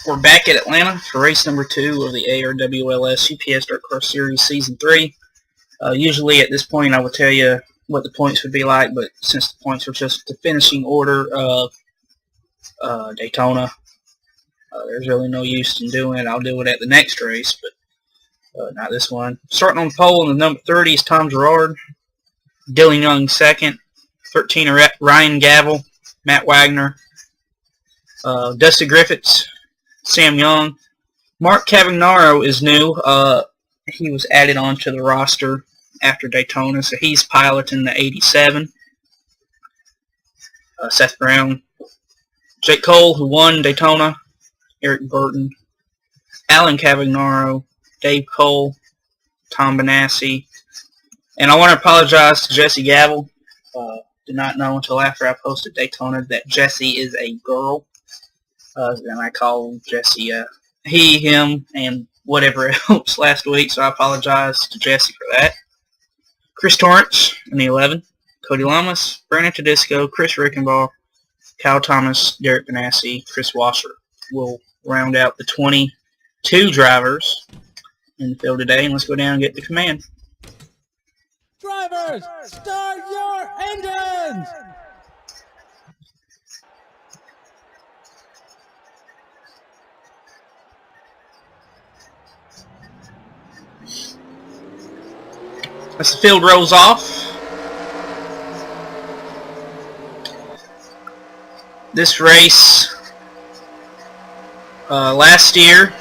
We're back at Atlanta for race number 2 of the ARWLS UPS Dirt Car Series Season 3. Usually at this point I would tell you what the points would be like, but since the points were just the finishing order of Daytona, there's really no use in doing it. I'll do it at the next race, but not this one. Starting on the pole in the number 30 is Tom Gerard, Dylan Young second, 13 Ryan Gavel, Matt Wagner, Dusty Griffiths, Sam Young. Mark Cavagnaro is new. He was added onto the roster after Daytona, so he's piloting the 87. Seth Brown. Jake Cole, who won Daytona. Eric Burton. Alan Cavagnaro. Dave Cole. Tom Benassi. And I want to apologize to Jesse Gavel. Did not know until after I posted Daytona that Jesse is a girl. And I called Jesse he, him, and whatever else last week, so I apologize to Jesse for that. Chris Torrance in the 11, Cody Lamas, Brandon Tedesco, Chris Rickenbaugh, Kyle Thomas, Derek Benassi, Chris Washer will round out the 22 drivers in the field today, and let's go down and get the command. Drivers, start your engines! As the field rolls off, this race last year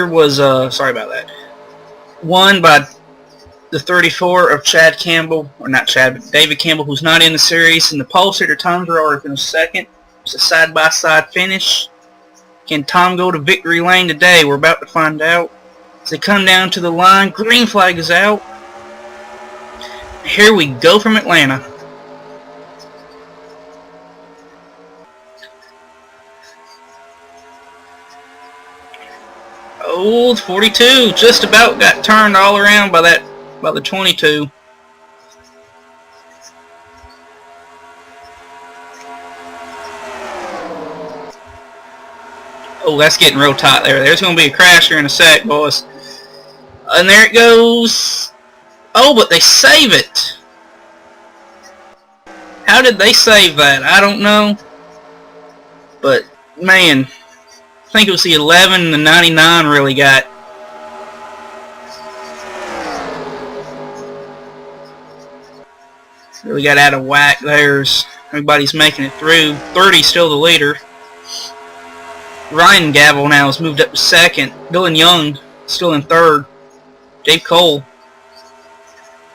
was, sorry about that, won by the 34 of Chad Campbell, or not Chad, but David Campbell, who's not in the series, and the pole sitter Tom Gerard finished second. It's a side-by-side finish. Can Tom go to victory lane today? We're about to find out. As they come down to the line, green flag is out. Here we go from Atlanta. Oh, 42 just about got turned all around by the 22. Oh, that's getting real tight there. There's going to be a crash here in a sec, boys. And there it goes. Oh, but they save it. How did they save that? I don't know. But, man, I think it was the 11 and the 99 really got out of whack. There's everybody's making it through. 30 still the leader. Ryan Gavel now has moved up to second. Dylan Young still in third. Dave Cole.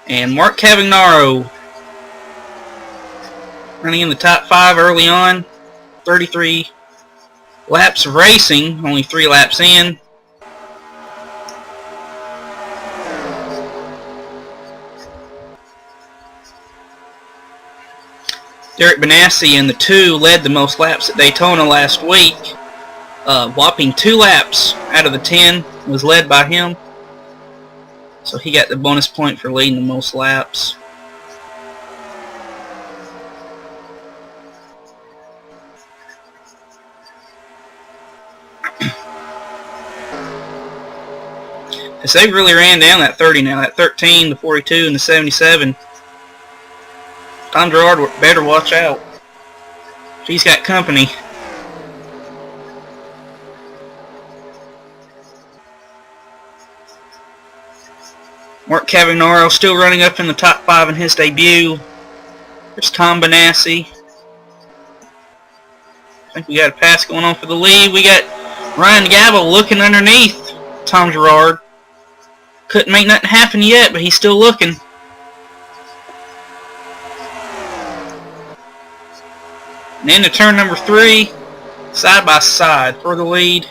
And Mark Cavagnaro running in the top 5 early on. 33 laps of racing. Only 3 laps in. Derek Benassi in the 2 led the most laps at Daytona last week. Whopping 2 laps out of the 10 was led by him. So he got the bonus point for leading the most laps. As they really ran down that 30 now, that 13, the 42, and the 77. Tom Gerard better watch out. He's got company. Mark Cavagnaro still running up in the top 5 in his debut. There's Tom Benassi. I think we got a pass going on for the lead. We got Ryan Gavel looking underneath Tom Gerard. Couldn't make nothing happen yet, but he's still looking. And into turn number 3, side by side for the lead.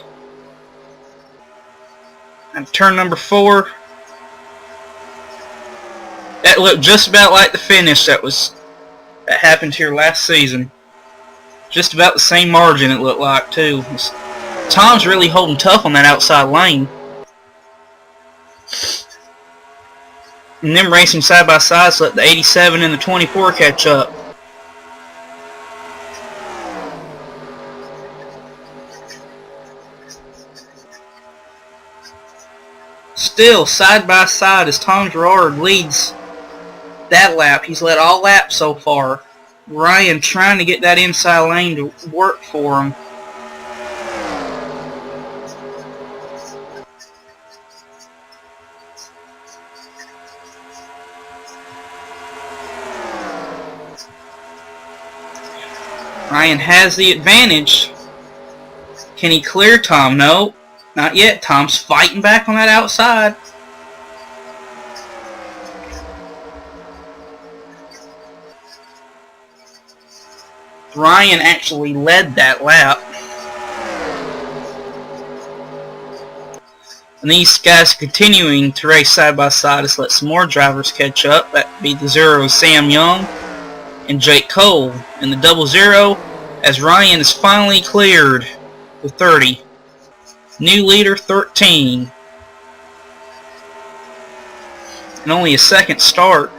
And turn number 4. That looked just about like the finish that happened here last season. Just about the same margin it looked like too. Tom's really holding tough on that outside lane. And them racing side by side, so let the 87 and the 24 catch up. still side by side as Tom Gerard leads that lap. He's led all laps so far. Ryan trying to get that inside lane to work for him. Ryan has the advantage. Can he clear Tom? No, not yet. Tom's fighting back on that outside. Ryan actually led that lap. And these guys continuing to race side by side. Let's let some more drivers catch up. That would be the 0 Sam Young and Jake Cole. And the 00 as Ryan is finally cleared the 30. New leader 13. And only a second start.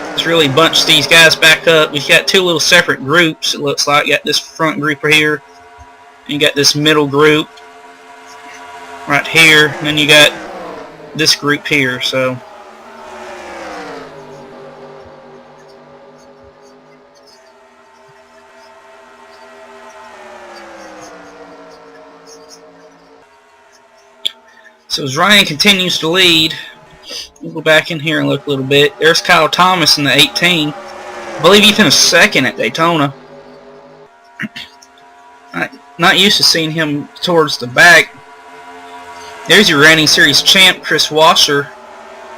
Let's really bunch these guys back up. We've got two little separate groups, it looks like. You got this front group right here. And you got this middle group right here. And then you got this group here. So as Ryan continues to lead, we'll go back in here and look a little bit. There's Kyle Thomas in the 18. I believe he finished second at Daytona. Not used to seeing him towards the back. There's your reigning series champ, Chris Washer.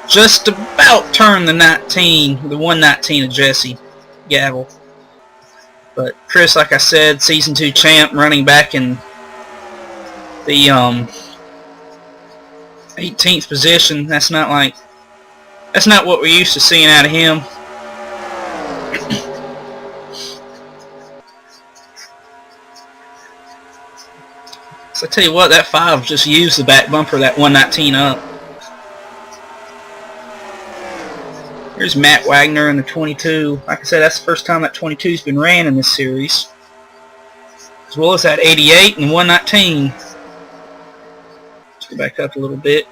Just about turned the 119 of Jesse Gavel. But Chris, like I said, Season 2 champ, running back in the 18th position. That's not what we're used to seeing out of him. So I tell you what, that 5 just used the back bumper, that 119 up. Here's Matt Wagner in the 22. Like I said, that's the first time that 22's been ran in this series. As well as that 88 and 119. Let's go back up a little bit.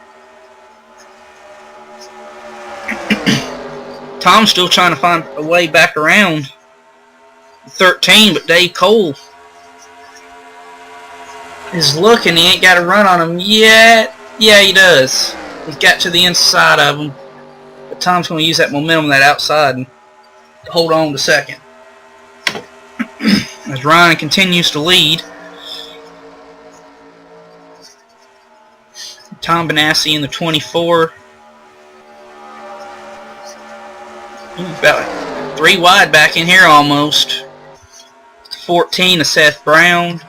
Tom's still trying to find a way back around 13, but Dave Cole is looking. He ain't got a run on him yet. Yeah, he does. He's got to the inside of him. But Tom's going to use that momentum, that outside, and hold on to second. As Ryan continues to lead. Tom Benassi in the 24. About 3 wide back in here almost. 14 to Seth Brown.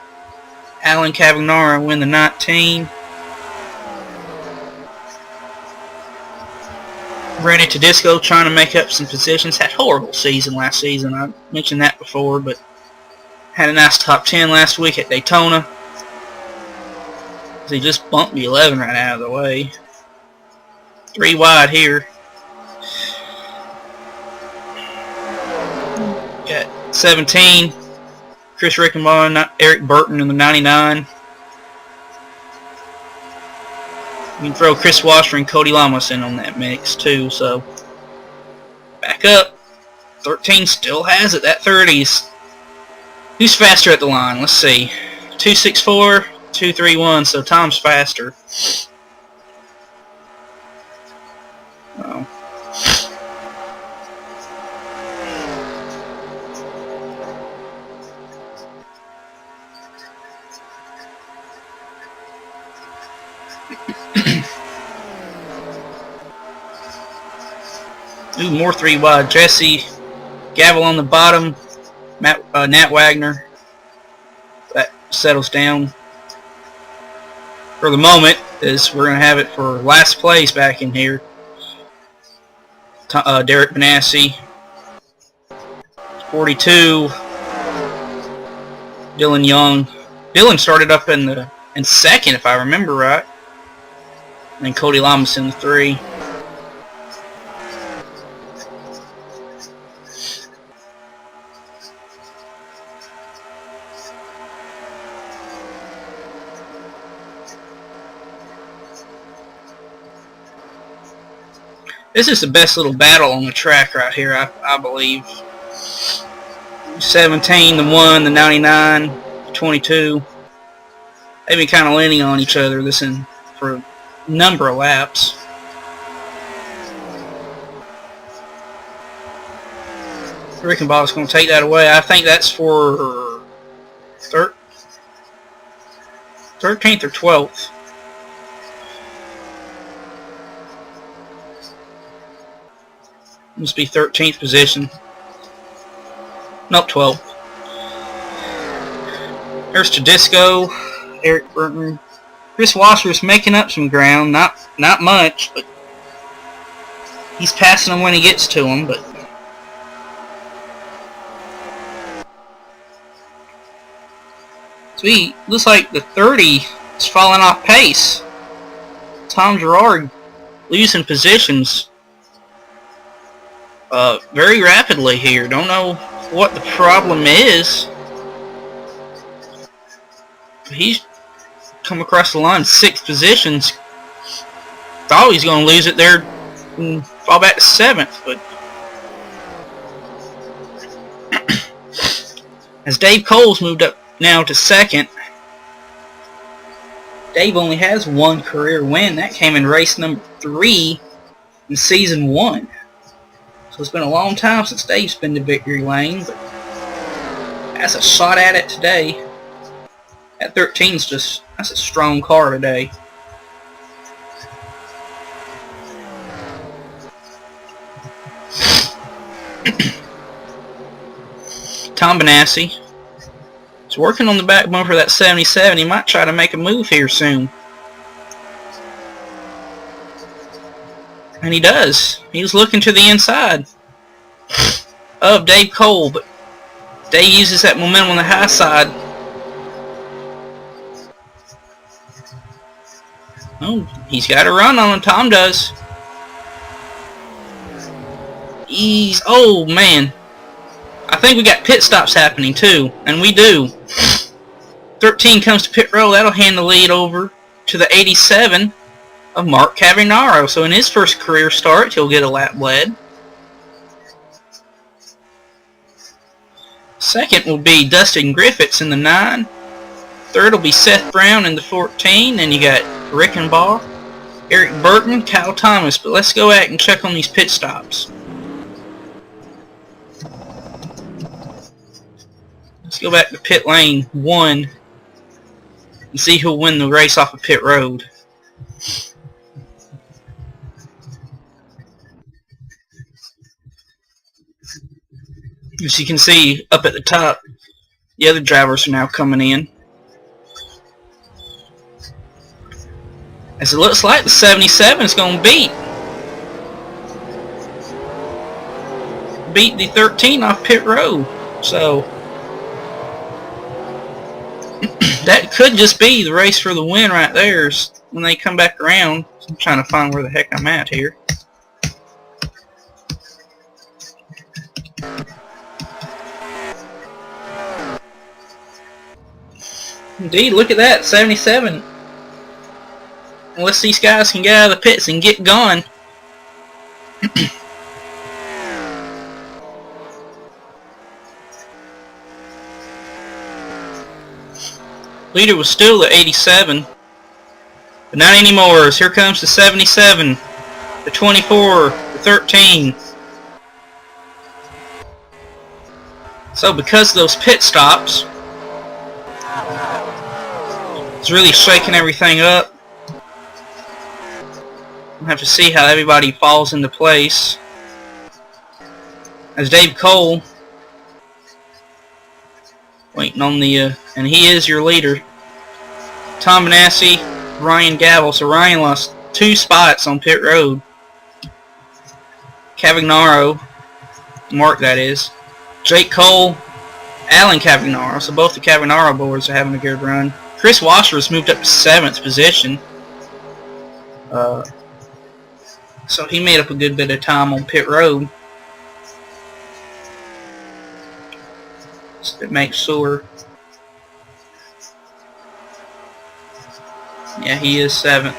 Alan Cavagnaro win the 19. Randy Tedesco trying to make up some positions. Had a horrible season last season. I mentioned that before, but had a nice top 10 last week at Daytona. He just bumped the 11 right out of the way. 3 wide here. Got 17. Chris Rickenbaugh, Eric Burton in the 99. You can throw Chris Washer and Cody Lamas in on that mix too. So back up. 13 still has it. That 30's. Who's faster at the line? Let's see. 264, 231. So Tom's faster. Oh. Ooh, more 3 wide. Jesse Gavel on the bottom. Nat Wagner. That settles down for the moment, as we're going to have it for last place back in here. Derek Benassi. 42. Dylan Young. Dylan started up in second, if I remember right. And then Cody Lamas in the 3. This is the best little battle on the track right here, I believe. 17, the 1, the 99, the 22. They've been kind of leaning on each other for a number of laps. Rickenbach's going to take that away. I think that's for 13th or 12th. Must be 13th position. Nope, 12th. There's Tedesco, Eric Burton. Chris Wasser's making up some ground. Not much, but he's passing them when he gets to them. But sweet, looks like the 30 is falling off pace. Tom Gerard losing positions very rapidly here. Don't know what the problem is. He's come across the line 6 positions. Thought he was going to lose it there and fall back to 7th, but as Dave Cole's moved up now to 2nd. Dave only has 1 career win. That came in race number 3 in season 1. So it's been a long time since Dave's been to victory lane, but that's a shot at it today. That 13's that's a strong car today. Tom Benassi is working on the back bumper of that 77. He might try to make a move here soon. And he does. He's looking to the inside of Dave Cole, but Dave uses that momentum on the high side. Oh, he's got a run on him. Tom does. Oh man. I think we got pit stops happening too, and we do. 13 comes to pit row. That'll hand the lead over to the 87 of Mark Cavagnaro. So in his first career start, he'll get a lap led. Second will be Dustin Griffiths in the 9. Third will be Seth Brown in the 14. Then you got Rickenbach, Eric Burton, Kyle Thomas. But let's go back and check on these pit stops. Let's go back to pit lane 1 and see who'll win the race off of pit road. As you can see up at the top, the other drivers are now coming in. As it looks like the 77 is going to beat the 13 off pit road. So that could just be the race for the win right there when they come back around. I'm trying to find where the heck I'm at here. Indeed, look at that, 77. Unless these guys can get out of the pits and get going. Leader was still the 87. But not anymore, as here comes the 77, the 24, the 13. So because of those pit stops, it's really shaking everything up. We'll have to see how everybody falls into place. As Dave Cole waiting on the and he is your leader. Tom Benassi, Ryan Gavel. So Ryan lost 2 spots on pit road. Cavagnaro, Mark that is. Jake Cole, Alan Cavagnaro. So both the Cavagnaro boys are having a good run. Chris Wasser has moved up to 7th position. So he made up a good bit of time on pit road. Just to make sure. Yeah, he is 7th.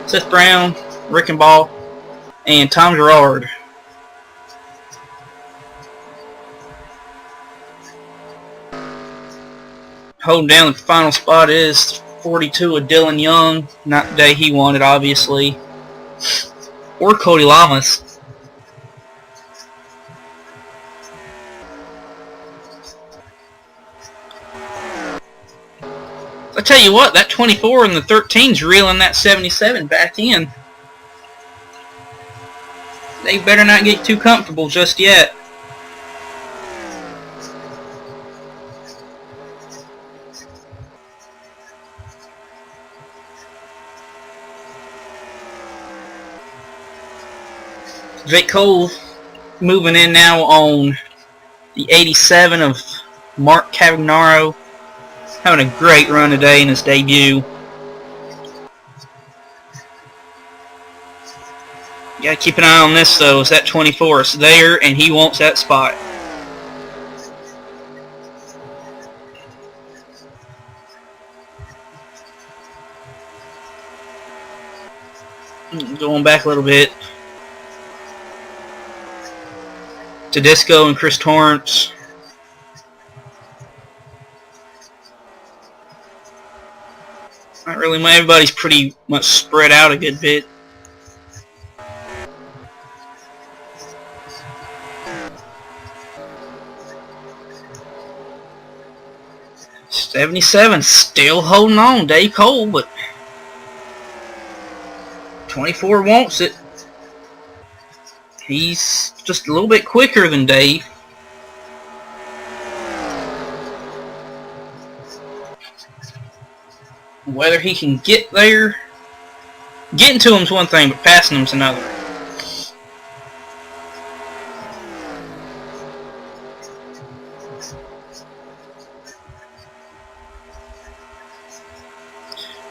Seth Brown, Rickenbach, and Tom Gerard. Holding down the final spot is 42 of Dylan Young. Not the day he wanted, obviously. Or Cody Lamas. I tell you what, that 24 and the 13's reeling that 77 back in. They better not get too comfortable just yet. Jake Cole moving in now on the 87 of Mark Cavagnaro. Having a great run today in his debut. You gotta keep an eye on this though, as that 24 is there and he wants that spot. Going back a little bit. Tedesco and Chris Torrance. Not really, everybody's pretty much spread out a good bit. '77 still holding on, Dave Cole, but 24 wants it. He's just a little bit quicker than Dave. Whether he can get there, getting to him's one thing, but passing him's another.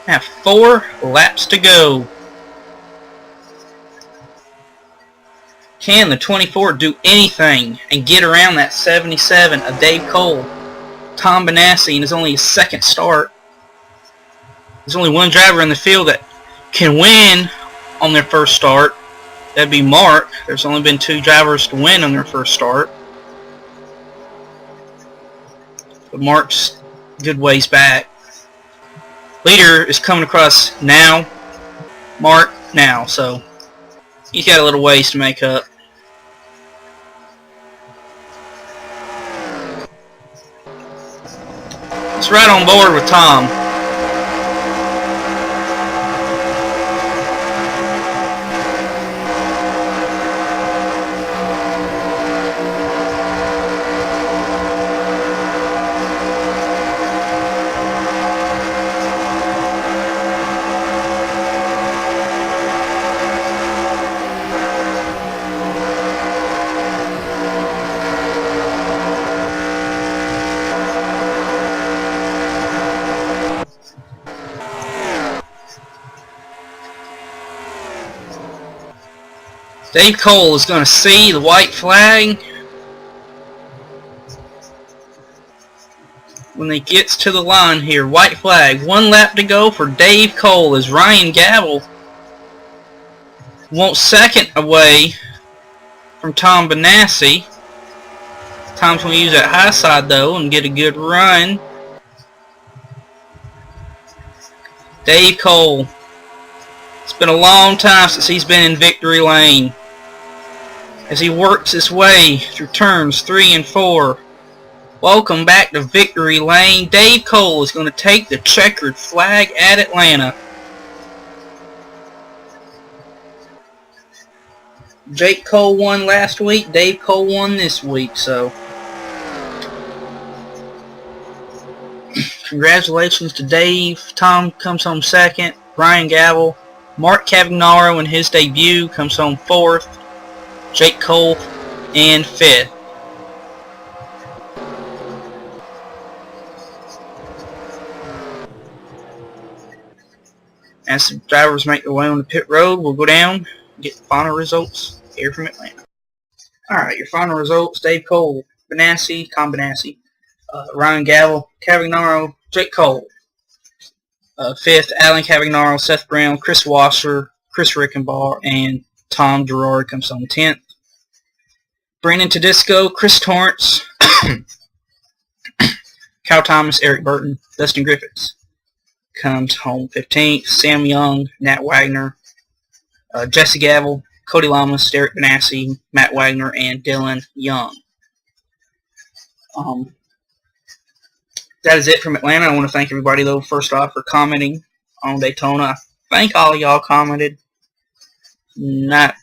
Have 4 laps to go. Can the 24 do anything and get around that 77 of Dave Cole? Tom Benassi, and it's only his second start. There's only one driver in the field that can win on their first start. That'd be Mark. There's only been 2 drivers to win on their first start. But Mark's a good ways back. Leader is coming across now. Mark now, so he's got a little ways to make up. It's right on board with Tom. Dave Cole is going to see the white flag when he gets to the line here. White flag. 1 lap to go for Dave Cole as Ryan Gavel wants second away from Tom Benassi. Tom's going to use that high side though and get a good run. Dave Cole. It's been a long time since he's been in victory lane. As he works his way through turns 3 and 4. Welcome back to victory lane. Dave Cole is going to take the checkered flag at Atlanta. Jake Cole won last week. Dave Cole won this week, so congratulations to Dave. Tom comes home second. Ryan Gavel. Mark Cavagnaro in his debut comes home 4th. Jake Cole in 5th. As the drivers make their way on the pit road, we'll go down and get the final results here from Atlanta. Alright, your final results: Dave Cole, Benassi, Tom Benassi, Ryan Gavel, Cavagnaro, Jake Cole. 5th, Alan Cavagnaro, Seth Brown, Chris Wasser, Chris Rickenbaugh, and Tom Gerard comes home 10th. Brandon Tedesco, Chris Torrance, Kyle Thomas, Eric Burton, Dustin Griffiths comes home 15th. Sam Young, Nat Wagner, Jesse Gavel, Cody Lamas, Derek Benassi, Matt Wagner, and Dylan Young. That is it from Atlanta. I want to thank everybody, though, first off, for commenting on Daytona. I think all of y'all commented. Not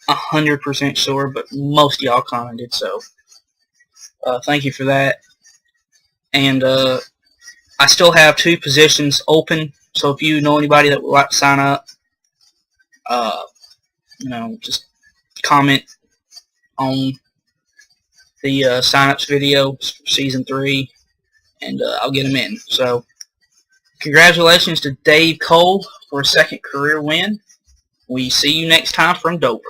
100% sure, but most of y'all commented, so thank you for that. And I still have 2 positions open, so if you know anybody that would like to sign up, just comment on the sign-ups video for Season 3, and I'll get them in. So, congratulations to Dave Cole for a 2nd career win. We see you next time from Dover.